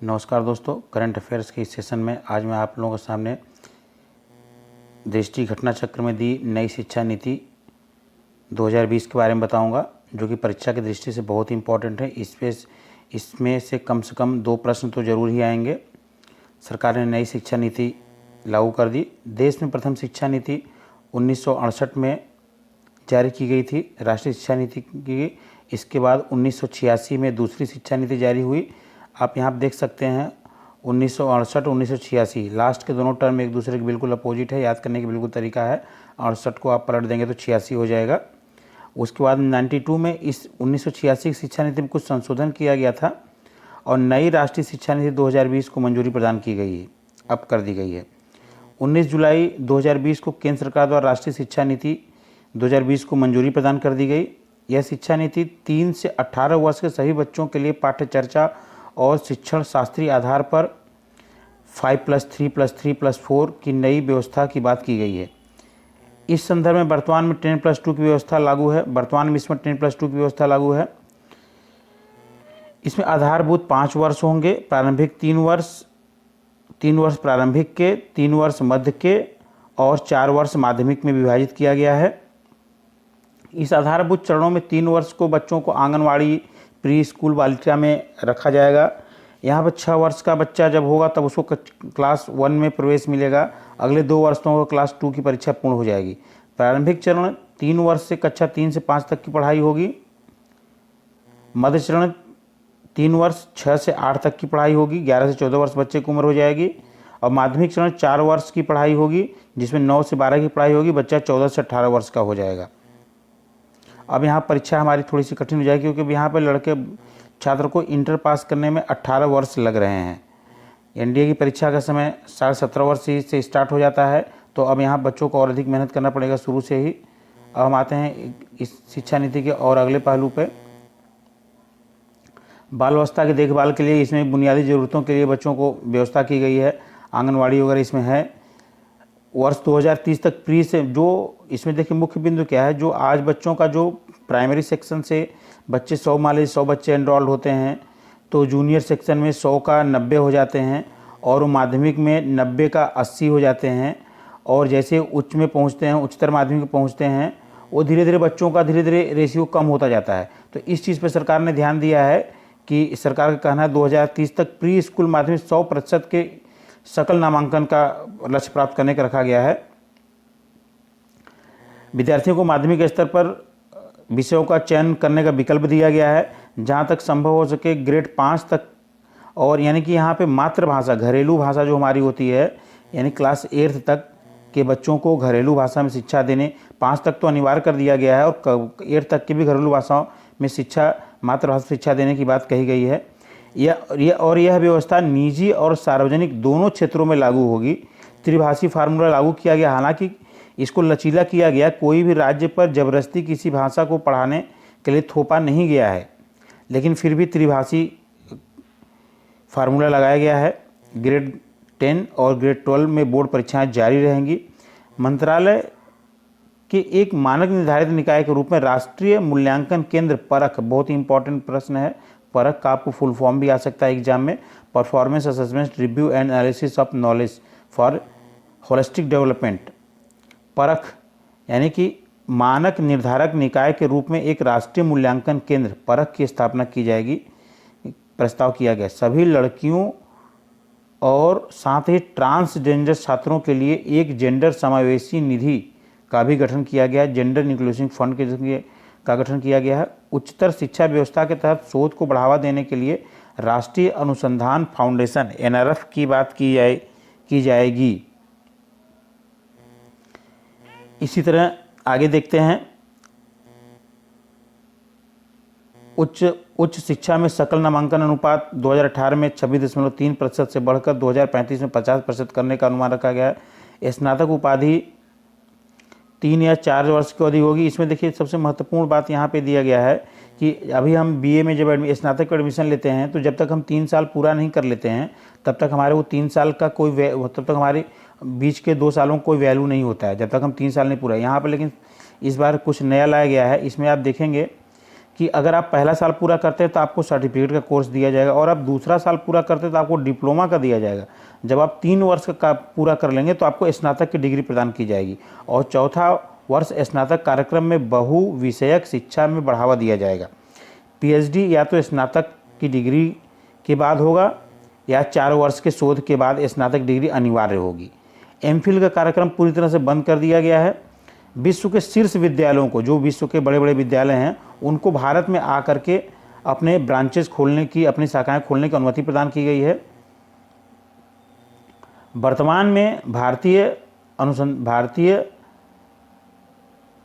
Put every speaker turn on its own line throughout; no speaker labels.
नमस्कार दोस्तों, current affairs के इस सेशन में आज मैं आप लोगों के सामने दृष्टि घटना चक्र में दी नई शिक्षा नीति 2020 के बारे में बताऊंगा, जो कि परीक्षा की दृष्टि से बहुत ही इम्पोर्टेंट है। इसमें से कम 2 प्रश्न तो जरूर ही आएंगे। सरकार ने नई शिक्षा नीति लागू कर दी। देश में प्रथम शिक्षा नीति 1968 में जारी की गई थी, राष्ट्रीय शिक्षा नीति की। इसके बाद 1986 में दूसरी शिक्षा नीति जारी हुई। आप यहाँ देख सकते हैं 1968 1986 लास्ट के दोनों टर्म एक दूसरे के बिल्कुल अपोजिट है। याद करने की बिल्कुल तरीका है, 68 को आप पलट देंगे तो 86 हो जाएगा। उसके बाद 92 में इस 1986 की शिक्षा नीति में कुछ संशोधन किया गया था और नई राष्ट्रीय शिक्षा नीति 2020 को मंजूरी प्रदान की गई है, अब कर दी गई है। 19 जुलाई 2020 को केंद्र सरकार द्वारा राष्ट्रीय शिक्षा नीति 2020 को मंजूरी प्रदान कर दी गई। यह शिक्षा नीति 3 से 18 वर्ष के सभी बच्चों के लिए पाठ्य चर्चा और शिक्षण शास्त्रीय आधार पर 5+3+3+4 की नई व्यवस्था की बात की गई है। इस संदर्भ में वर्तमान में 10+2 की व्यवस्था लागू है। वर्तमान में इसमें 10+2 की व्यवस्था लागू है। इसमें आधारभूत 5 वर्ष होंगे, प्रारंभिक 3 वर्ष प्रारंभिक के, 3 वर्ष मध्य के और 4 वर्ष माध्यमिक में विभाजित किया गया है। इस आधारभूत चरणों में 3 वर्ष को बच्चों को आंगनवाड़ी, प्री स्कूल, बालिका में रखा जाएगा। यहाँ पर 6 वर्ष का बच्चा जब होगा तब उसको क्लास 1 में प्रवेश मिलेगा। अगले 2 वर्षों को क्लास 2 की परीक्षा पूर्ण हो जाएगी। प्रारंभिक चरण 3 वर्ष से कक्षा 3 से 5 तक की पढ़ाई होगी। मध्य चरण 3 वर्ष 6 से 8 तक की पढ़ाई होगी, 11 से 14 वर्ष बच्चे की उम्र हो जाएगी। और माध्यमिक चरण 4 वर्ष की पढ़ाई होगी, जिसमें 9 से 12 की पढ़ाई होगी, बच्चा 14 से 18 वर्ष का हो जाएगा। अब यहाँ परीक्षा हमारी थोड़ी सी कठिन हो जाएगी, क्योंकि यहाँ पर लड़के छात्र को इंटर पास करने में 18 वर्ष लग रहे हैं। एनडीए की परीक्षा का समय 17.5 वर्ष से स्टार्ट हो जाता है, तो अब यहाँ बच्चों को और अधिक मेहनत करना पड़ेगा शुरू से ही। अब हम आते हैं इस शिक्षा नीति के और अगले पहलू पे। बाल अवस्था की देखभाल के लिए इसमें बुनियादी ज़रूरतों के लिए बच्चों को व्यवस्था की गई है, आंगनवाड़ी वगैरह इसमें है। वर्ष 2030 तक प्री से जो इसमें देखिए मुख्य बिंदु क्या है, जो आज बच्चों का जो प्राइमरी सेक्शन से बच्चे 100 मान लीजिए 100 बच्चे एनरोल्ड होते हैं, तो जूनियर सेक्शन में 100 का 90 हो जाते हैं और माध्यमिक में 90 का 80 हो जाते हैं। और जैसे उच्च में पहुंचते हैं, उच्चतर माध्यमिक में पहुंचते हैं, वो धीरे धीरे बच्चों का धीरे धीरे रेशियो कम होता जाता है। तो इस चीज़ पर सरकार ने ध्यान दिया है कि सरकार का कहना है 2030 तक प्री स्कूल माध्यमिक 100% के सकल नामांकन का लक्ष्य प्राप्त करने का रखा गया है। विद्यार्थियों को माध्यमिक स्तर पर विषयों का चयन करने का विकल्प दिया गया है, जहां तक संभव हो सके ग्रेड 5 तक। और यानी कि यहाँ पे मातृभाषा, घरेलू भाषा जो हमारी होती है, यानी क्लास 8 तक के बच्चों को घरेलू भाषा में शिक्षा देने, 5 तक तो अनिवार्य कर दिया गया है और 8 तक की भी घरेलू भाषाओं में शिक्षा, मातृभाषा शिक्षा देने की बात कही गई है। यह व्यवस्था निजी और सार्वजनिक दोनों क्षेत्रों में लागू होगी। त्रिभाषी फार्मूला लागू किया गया, हालांकि इसको लचीला किया गया। कोई भी राज्य पर जबरदस्ती किसी भाषा को पढ़ाने के लिए थोपा नहीं गया है, लेकिन फिर भी त्रिभाषी फार्मूला लगाया गया है। ग्रेड 10 और ग्रेड 12 में बोर्ड परीक्षाएं जारी रहेंगी। मंत्रालय के एक मानक निर्धारित निकाय के रूप में राष्ट्रीय मूल्यांकन केंद्र परख, बहुत ही इंपॉर्टेंट प्रश्न है, परख का आपको फुल फॉर्म भी आ सकता है एग्जाम में, performance assessment review and analysis of knowledge for holistic development. परख यानी कि मानक निर्धारक निकाय के रूप में एक राष्ट्रीय मूल्यांकन केंद्र परख की स्थापना की जाएगी, प्रस्ताव किया गया। सभी लड़कियों और साथ ही ट्रांसजेंडर छात्रों के लिए एक जेंडर समावेशी निधि का भी गठन किया गया है, जेंडर इंक्लूसिव फंड का गठन किया गया है। उच्चतर शिक्षा व्यवस्था के तहत शोध को बढ़ावा देने के लिए राष्ट्रीय अनुसंधान फाउंडेशन एनआरएफ की बात की जाएगी। इसी तरह आगे देखते हैं, उच्च शिक्षा में सकल नामांकन अनुपात 2018 में 26.3% से बढ़कर 2035 में 50% करने का अनुमान रखा गया है। स्नातक उपाधि 3 या 4 वर्ष की अवधि होगी। इसमें देखिए सबसे महत्वपूर्ण बात यहाँ पे दिया गया है कि अभी हम बीए में जब स्नातक को एडमिशन लेते हैं, तो जब तक हम 3 साल पूरा नहीं कर लेते हैं, तब तक हमारे वो 3 साल का तब तक हमारे बीच के 2 सालों का कोई वैल्यू नहीं होता है, जब तक हम 3 साल नहीं पूरा। यहाँ पर लेकिन इस बार कुछ नया लाया गया है। इसमें आप देखेंगे कि अगर आप पहला साल पूरा करते हैं तो आपको सर्टिफिकेट का कोर्स दिया जाएगा, और आप दूसरा साल पूरा करते हैं तो आपको डिप्लोमा का दिया जाएगा। जब आप 3 वर्ष का पूरा कर लेंगे तो आपको स्नातक की डिग्री प्रदान की जाएगी, और चौथा वर्ष स्नातक कार्यक्रम में बहु विषयक शिक्षा में बढ़ावा दिया जाएगा। पीएचडी या तो स्नातक की डिग्री के बाद होगा या 4 वर्ष के शोध के बाद स्नातक डिग्री अनिवार्य होगी। एमफिल का कार्यक्रम पूरी तरह से बंद कर दिया गया है। विश्व के शीर्ष विद्यालयों को, जो विश्व के बड़े बड़े विद्यालय हैं, उनको भारत में आकर के अपने ब्रांचेस खोलने की, अपनी शाखाएं खोलने की अनुमति प्रदान की गई है। वर्तमान में भारतीय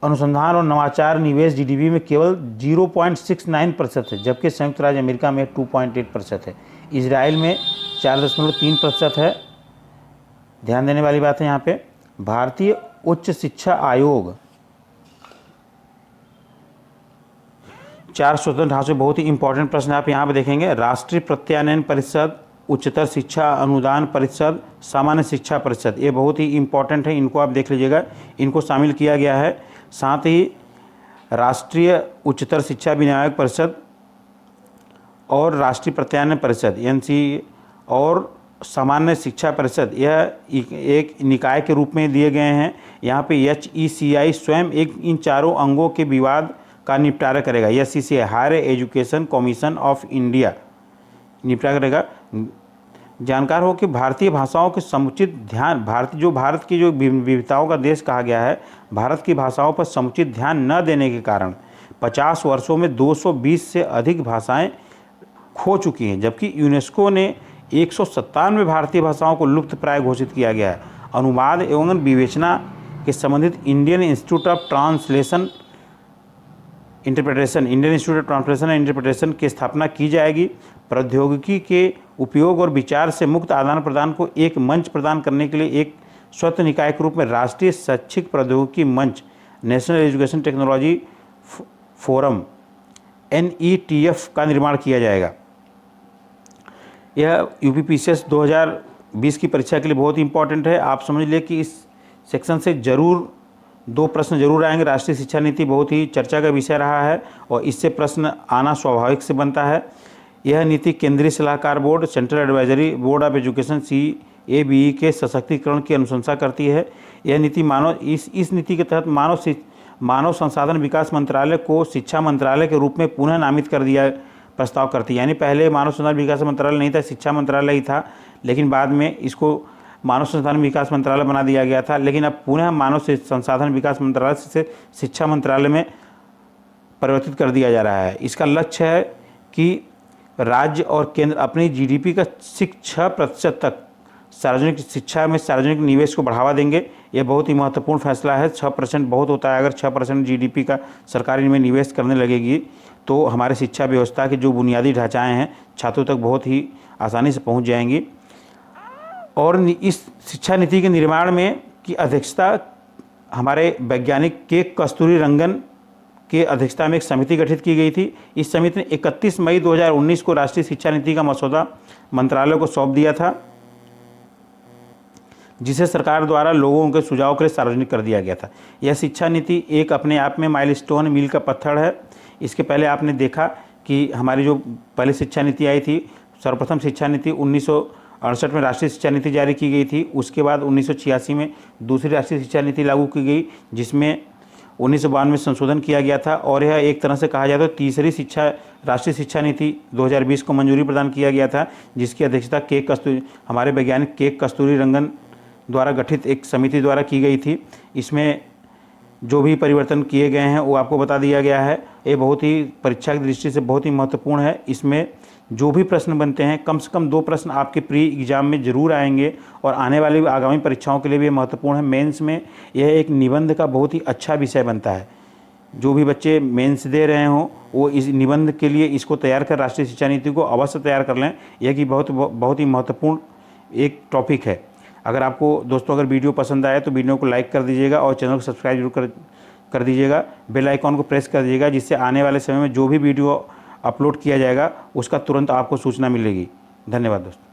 अनुसंधान और नवाचार निवेश जीडीपी में केवल 0.69% है, जबकि संयुक्त राज्य अमेरिका में 2.8% है, इजराइल में 4.3% है। ध्यान देने वाली बात है यहाँ पे। भारतीय उच्च शिक्षा आयोग 4 स्वतंत्र ढांचे, बहुत ही इंपॉर्टेंट प्रश्न आप यहाँ पे देखेंगे। राष्ट्रीय प्रत्यानयन परिषद, उच्चतर शिक्षा अनुदान परिषद, सामान्य शिक्षा परिषद, ये बहुत ही इंपॉर्टेंट है, इनको आप देख लीजिएगा, इनको शामिल किया गया है। साथ ही राष्ट्रीय उच्चतर शिक्षा विनियामक परिषद और राष्ट्रीय प्रत्यानयन परिषद एनसी और सामान्य शिक्षा परिषद, यह एक निकाय के रूप में दिए गए हैं। यहाँ पे HECI स्वयं इन चारों अंगों के विवाद का निपटारा करेगा। HECI higher education commission of India निपटारा करेगा। जानकार हो कि भारतीय भाषाओं के समुचित ध्यान, भारत की जो विविधताओं का देश कहा गया है, भारत की भाषाओं पर समुचित ध्यान न देने के कारण 50 वर्षों में 220 से अधिक भाषाएं खो चुकी हैं, जबकि यूनेस्को ने 197 भारतीय भाषाओं को लुप्त प्राय घोषित किया गया है। अनुवाद एवं विवेचना के संबंधित Indian institute of translation interpretation and interpretation की स्थापना की जाएगी। प्रौद्योगिकी के उपयोग और विचार से मुक्त आदान प्रदान को एक मंच प्रदान करने के लिए एक स्वतंत्र निकाय के रूप में राष्ट्रीय शैक्षिक प्रौद्योगिकी मंच, national education technology forum NETF का निर्माण किया जाएगा। यह यूपीपीसीएस 2020 की परीक्षा के लिए बहुत ही इंपॉर्टेंट है। आप समझ लिए कि इस सेक्शन से जरूर 2 प्रश्न जरूर आएंगे। राष्ट्रीय शिक्षा नीति बहुत ही चर्चा का विषय रहा है और इससे प्रश्न आना स्वाभाविक से बनता है। यह नीति केंद्रीय सलाहकार board, central advisory board of education CABE के सशक्तिकरण की अनुशंसा करती है। यह नीति इस नीति के तहत मानव संसाधन विकास मंत्रालय को शिक्षा मंत्रालय के रूप में पुनः नामित कर दिया प्रस्ताव करती है। यानी पहले मानव संसाधन विकास मंत्रालय नहीं था, शिक्षा मंत्रालय ही था, लेकिन बाद में इसको मानव संसाधन विकास मंत्रालय बना दिया गया था। लेकिन अब पुनः मानव संसाधन विकास मंत्रालय से शिक्षा मंत्रालय में परिवर्तित कर दिया जा रहा है। इसका लक्ष्य है कि राज्य और केंद्र अपनी GDP का 6% तक सार्वजनिक शिक्षा में सार्वजनिक निवेश को बढ़ावा देंगे। यह बहुत ही महत्वपूर्ण फैसला है। 6% बहुत होता है। अगर 6% GDP का सरकारी में निवेश करने लगेगी तो हमारे शिक्षा व्यवस्था के जो बुनियादी ढांचाएँ हैं छात्रों तक बहुत ही आसानी से पहुंच जाएंगी। और इस शिक्षा नीति के निर्माण में की अध्यक्षता हमारे वैज्ञानिक के कस्तूरी रंगन के अध्यक्षता में एक समिति गठित की गई थी। इस समिति ने 31 मई 2019 को राष्ट्रीय शिक्षा नीति का मसौदा मंत्रालय को सौंप दिया था, जिसे सरकार द्वारा लोगों के सुझाव के लिए सार्वजनिक कर दिया गया था। यह शिक्षा नीति एक अपने आप में माइलस्टोन, मील का पत्थर है। इसके पहले आपने देखा कि हमारी जो पहले शिक्षा नीति आई थी, सर्वप्रथम शिक्षा नीति 1968 में राष्ट्रीय शिक्षा नीति जारी की गई थी। उसके बाद 1986 में दूसरी राष्ट्रीय शिक्षा नीति लागू की गई, जिसमें 1992 में संशोधन किया गया था। और यह एक तरह से कहा जाए तो तीसरी राष्ट्रीय शिक्षा नीति 2020 को मंजूरी प्रदान किया गया था, जिसकी अध्यक्षता हमारे वैज्ञानिक के कस्तूरी रंगन द्वारा गठित एक समिति द्वारा की गई थी। इसमें जो भी परिवर्तन किए गए हैं वो आपको बता दिया गया है। ये बहुत ही परीक्षा की दृष्टि से बहुत ही महत्वपूर्ण है। इसमें जो भी प्रश्न बनते हैं, कम से कम 2 प्रश्न आपके प्री एग्जाम में जरूर आएंगे और आने वाली आगामी परीक्षाओं के लिए भी महत्वपूर्ण है। मेंस में यह एक निबंध का बहुत ही अच्छा विषय बनता है। जो भी बच्चे मेंस दे रहे हों वो इस निबंध के लिए इसको तैयार कर राष्ट्रीय शिक्षा नीति को अवश्य तैयार कर लें। यह कि बहुत ही महत्वपूर्ण एक टॉपिक है। अगर आपको दोस्तों अगर वीडियो पसंद आए तो वीडियो को लाइक कर दीजिएगा और चैनल को सब्सक्राइब जरूर कर दीजिएगा। बेल आइकॉन को प्रेस कर दीजिएगा, जिससे आने वाले समय में जो भी वीडियो अपलोड किया जाएगा उसका तुरंत आपको सूचना मिलेगी। धन्यवाद दोस्तों।